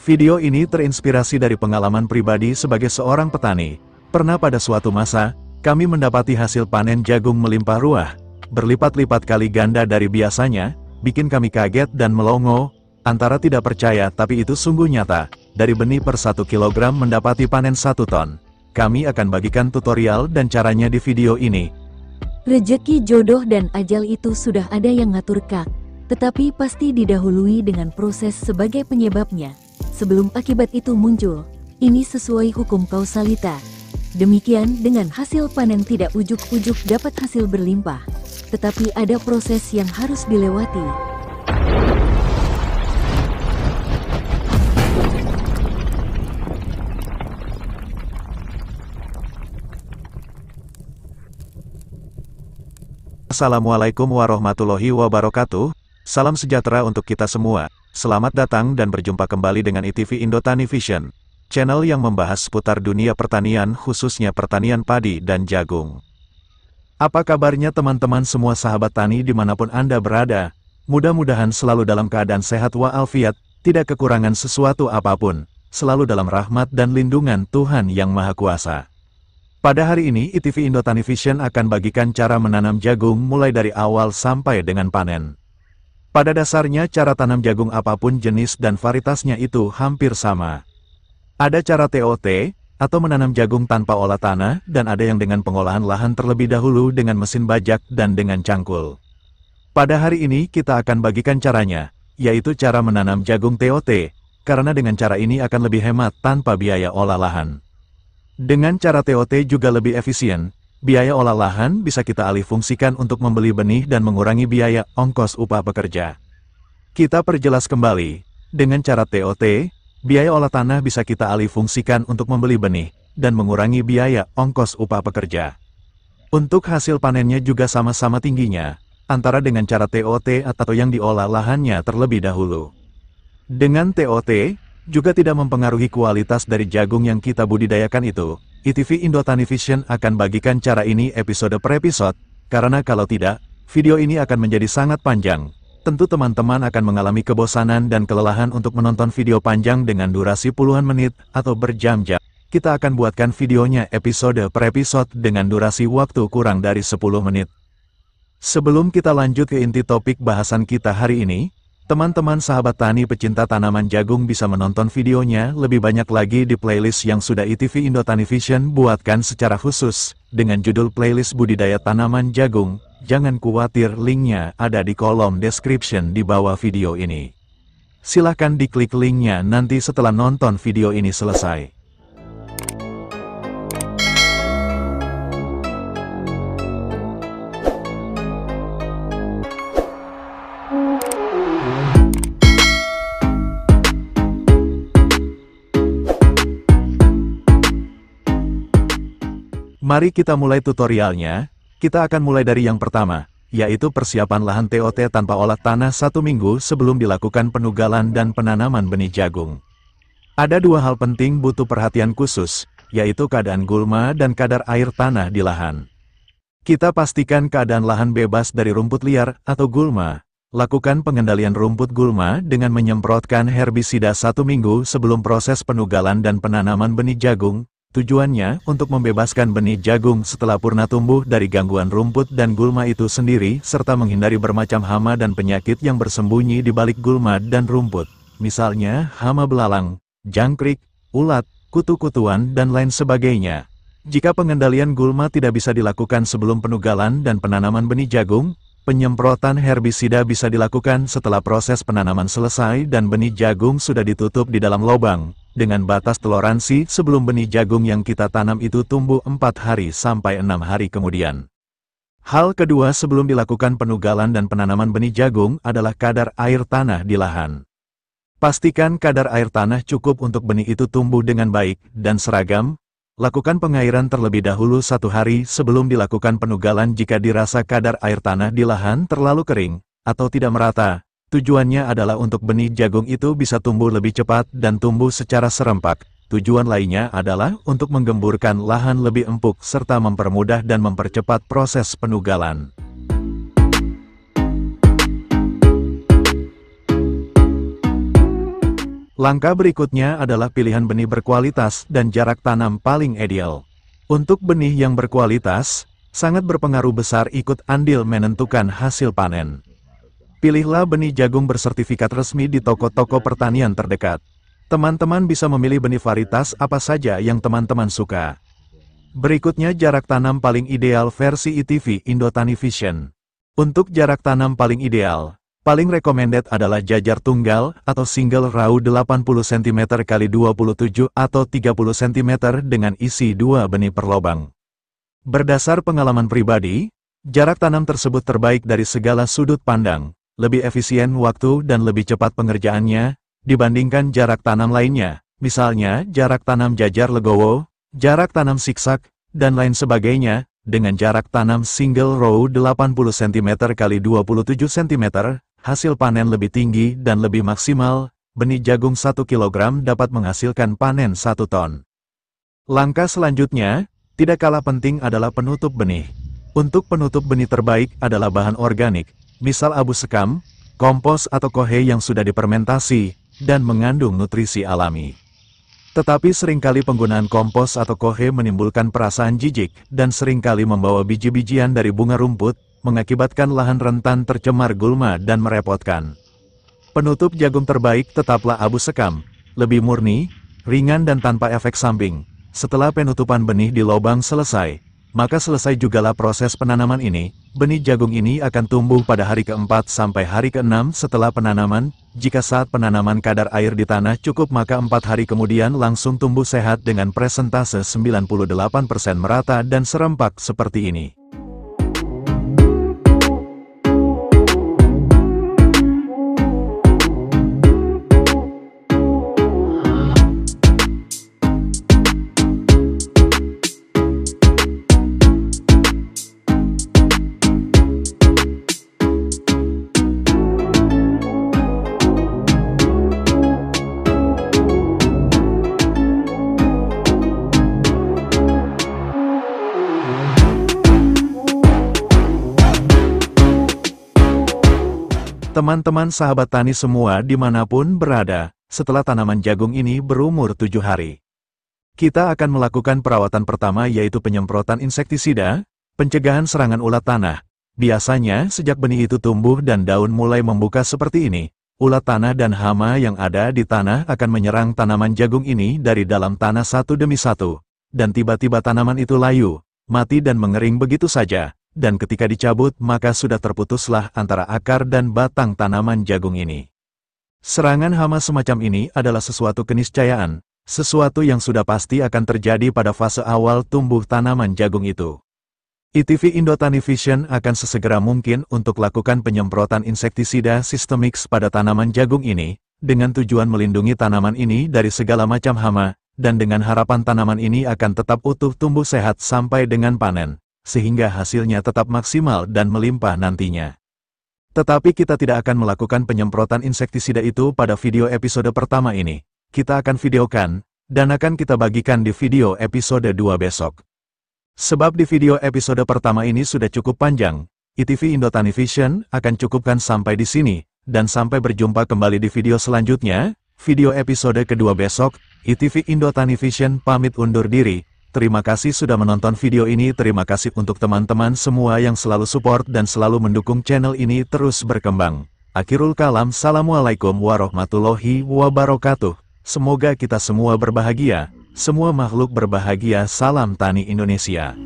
Video ini terinspirasi dari pengalaman pribadi sebagai seorang petani. Pernah pada suatu masa, kami mendapati hasil panen jagung melimpah ruah, berlipat-lipat kali ganda dari biasanya, bikin kami kaget dan melongo, antara tidak percaya tapi itu sungguh nyata. Dari benih per 1 kilogram mendapati panen 1 ton. Kami akan bagikan tutorial dan caranya di video ini. Rejeki, jodoh dan ajal itu sudah ada yang ngatur Kak, tetapi pasti didahului dengan proses sebagai penyebabnya. Sebelum akibat itu muncul, ini sesuai hukum kausalita. Demikian dengan hasil panen tidak ujuk-ujuk dapat hasil berlimpah, tetapi ada proses yang harus dilewati. Assalamualaikum warahmatullahi wabarakatuh. Salam sejahtera untuk kita semua. Selamat datang dan berjumpa kembali dengan ITV Indo Tani Vision, channel yang membahas seputar dunia pertanian, khususnya pertanian padi dan jagung. Apa kabarnya teman-teman semua sahabat tani dimanapun Anda berada? Mudah-mudahan selalu dalam keadaan sehat walafiat, tidak kekurangan sesuatu apapun, selalu dalam rahmat dan lindungan Tuhan Yang Maha Kuasa. Pada hari ini ITV Indo Tani Vision akan bagikan cara menanam jagung mulai dari awal sampai dengan panen. Pada dasarnya cara tanam jagung apapun jenis dan varietasnya itu hampir sama. Ada cara TOT, atau menanam jagung tanpa olah tanah, dan ada yang dengan pengolahan lahan terlebih dahulu dengan mesin bajak dan dengan cangkul. Pada hari ini kita akan bagikan caranya, yaitu cara menanam jagung TOT, karena dengan cara ini akan lebih hemat tanpa biaya olah lahan. Dengan cara TOT juga lebih efisien, biaya olah lahan bisa kita alih fungsikan untuk membeli benih dan mengurangi biaya ongkos upah pekerja. Kita perjelas kembali, dengan cara TOT, biaya olah tanah bisa kita alih fungsikan untuk membeli benih dan mengurangi biaya ongkos upah pekerja. Untuk hasil panennya juga sama-sama tingginya, antara dengan cara TOT atau yang diolah lahannya terlebih dahulu. Dengan TOT, juga tidak mempengaruhi kualitas dari jagung yang kita budidayakan itu. ITV Indo Tani Vision akan bagikan cara ini episode per episode, karena kalau tidak, video ini akan menjadi sangat panjang. Tentu teman-teman akan mengalami kebosanan dan kelelahan untuk menonton video panjang dengan durasi puluhan menit atau berjam-jam. Kita akan buatkan videonya episode per episode dengan durasi waktu kurang dari 10 menit. Sebelum kita lanjut ke inti topik bahasan kita hari ini, teman-teman sahabat tani pecinta tanaman jagung bisa menonton videonya lebih banyak lagi di playlist yang sudah ITV Indo Tani Vision buatkan secara khusus, dengan judul playlist budidaya tanaman jagung. Jangan khawatir, linknya ada di kolom description di bawah video ini. Silahkan diklik linknya nanti setelah nonton video ini selesai. Mari kita mulai tutorialnya. Kita akan mulai dari yang pertama, yaitu persiapan lahan TOT tanpa olah tanah 1 minggu sebelum dilakukan penugalan dan penanaman benih jagung. Ada 2 hal penting butuh perhatian khusus, yaitu keadaan gulma dan kadar air tanah di lahan. Kita pastikan keadaan lahan bebas dari rumput liar atau gulma. Lakukan pengendalian rumput gulma dengan menyemprotkan herbisida 1 minggu sebelum proses penugalan dan penanaman benih jagung. Tujuannya untuk membebaskan benih jagung setelah purna tumbuh dari gangguan rumput dan gulma itu sendiri, serta menghindari bermacam hama dan penyakit yang bersembunyi di balik gulma dan rumput. Misalnya, hama belalang, jangkrik, ulat, kutu-kutuan, dan lain sebagainya. Jika pengendalian gulma tidak bisa dilakukan sebelum penugalan dan penanaman benih jagung, penyemprotan herbisida bisa dilakukan setelah proses penanaman selesai dan benih jagung sudah ditutup di dalam lubang, dengan batas toleransi sebelum benih jagung yang kita tanam itu tumbuh 4 hari sampai 6 hari kemudian. Hal kedua sebelum dilakukan penugalan dan penanaman benih jagung adalah kadar air tanah di lahan. Pastikan kadar air tanah cukup untuk benih itu tumbuh dengan baik dan seragam. Lakukan pengairan terlebih dahulu 1 hari sebelum dilakukan penugalan jika dirasa kadar air tanah di lahan terlalu kering atau tidak merata. Tujuannya adalah untuk benih jagung itu bisa tumbuh lebih cepat dan tumbuh secara serempak. Tujuan lainnya adalah untuk menggemburkan lahan lebih empuk serta mempermudah dan mempercepat proses penugalan. Langkah berikutnya adalah pilihan benih berkualitas dan jarak tanam paling ideal. Untuk benih yang berkualitas, sangat berpengaruh besar ikut andil menentukan hasil panen. Pilihlah benih jagung bersertifikat resmi di toko-toko pertanian terdekat. Teman-teman bisa memilih benih varietas apa saja yang teman-teman suka. Berikutnya jarak tanam paling ideal versi ITV Indotani Vision. Untuk jarak tanam paling ideal, paling recommended adalah jajar tunggal atau single row 80 cm x 27 atau 30 cm dengan isi 2 benih per lobang. Berdasar pengalaman pribadi, jarak tanam tersebut terbaik dari segala sudut pandang, lebih efisien waktu dan lebih cepat pengerjaannya dibandingkan jarak tanam lainnya, misalnya jarak tanam jajar legowo, jarak tanam siksak, dan lain sebagainya. Dengan jarak tanam single row 80 cm x 27 cm, hasil panen lebih tinggi dan lebih maksimal. Benih jagung 1 kg dapat menghasilkan panen 1 ton. Langkah selanjutnya, tidak kalah penting adalah penutup benih. Untuk penutup benih terbaik adalah bahan organik, misal abu sekam, kompos atau kohe yang sudah difermentasi, dan mengandung nutrisi alami. Tetapi seringkali penggunaan kompos atau kohe menimbulkan perasaan jijik dan seringkali membawa biji-bijian dari bunga rumput, mengakibatkan lahan rentan tercemar gulma dan merepotkan. Penutup jagung terbaik tetaplah abu sekam, lebih murni, ringan dan tanpa efek samping. Setelah penutupan benih di lubang selesai, maka selesai jugalah proses penanaman ini. Benih jagung ini akan tumbuh pada hari ke-4 sampai hari ke-6 setelah penanaman. Jika saat penanaman kadar air di tanah cukup maka 4 hari kemudian langsung tumbuh sehat dengan presentase 98% merata dan serempak seperti ini. Teman-teman sahabat tani semua dimanapun berada, setelah tanaman jagung ini berumur 7 hari. Kita akan melakukan perawatan pertama yaitu penyemprotan insektisida, pencegahan serangan ulat tanah. Biasanya sejak benih itu tumbuh dan daun mulai membuka seperti ini, ulat tanah dan hama yang ada di tanah akan menyerang tanaman jagung ini dari dalam tanah satu demi satu. Dan tiba-tiba tanaman itu layu, mati dan mengering begitu saja. Dan ketika dicabut maka sudah terputuslah antara akar dan batang tanaman jagung ini. Serangan hama semacam ini adalah sesuatu keniscayaan, sesuatu yang sudah pasti akan terjadi pada fase awal tumbuh tanaman jagung itu. ITV Indotani Vision akan sesegera mungkin untuk lakukan penyemprotan insektisida sistemik pada tanaman jagung ini, dengan tujuan melindungi tanaman ini dari segala macam hama, dan dengan harapan tanaman ini akan tetap utuh tumbuh sehat sampai dengan panen, sehingga hasilnya tetap maksimal dan melimpah nantinya. Tetapi kita tidak akan melakukan penyemprotan insektisida itu pada video episode pertama ini. Kita akan videokan, dan akan kita bagikan di video episode 2 besok. Sebab di video episode pertama ini sudah cukup panjang, ITV Indotani Vision akan cukupkan sampai di sini, dan sampai berjumpa kembali di video selanjutnya, video episode kedua besok. ITV Indotani Vision pamit undur diri. Terima kasih sudah menonton video ini. Terima kasih untuk teman-teman semua yang selalu support dan selalu mendukung channel ini terus berkembang. Akhirul kalam, Assalamualaikum warahmatullahi wabarakatuh. Semoga kita semua berbahagia, semua makhluk berbahagia. Salam Tani Indonesia.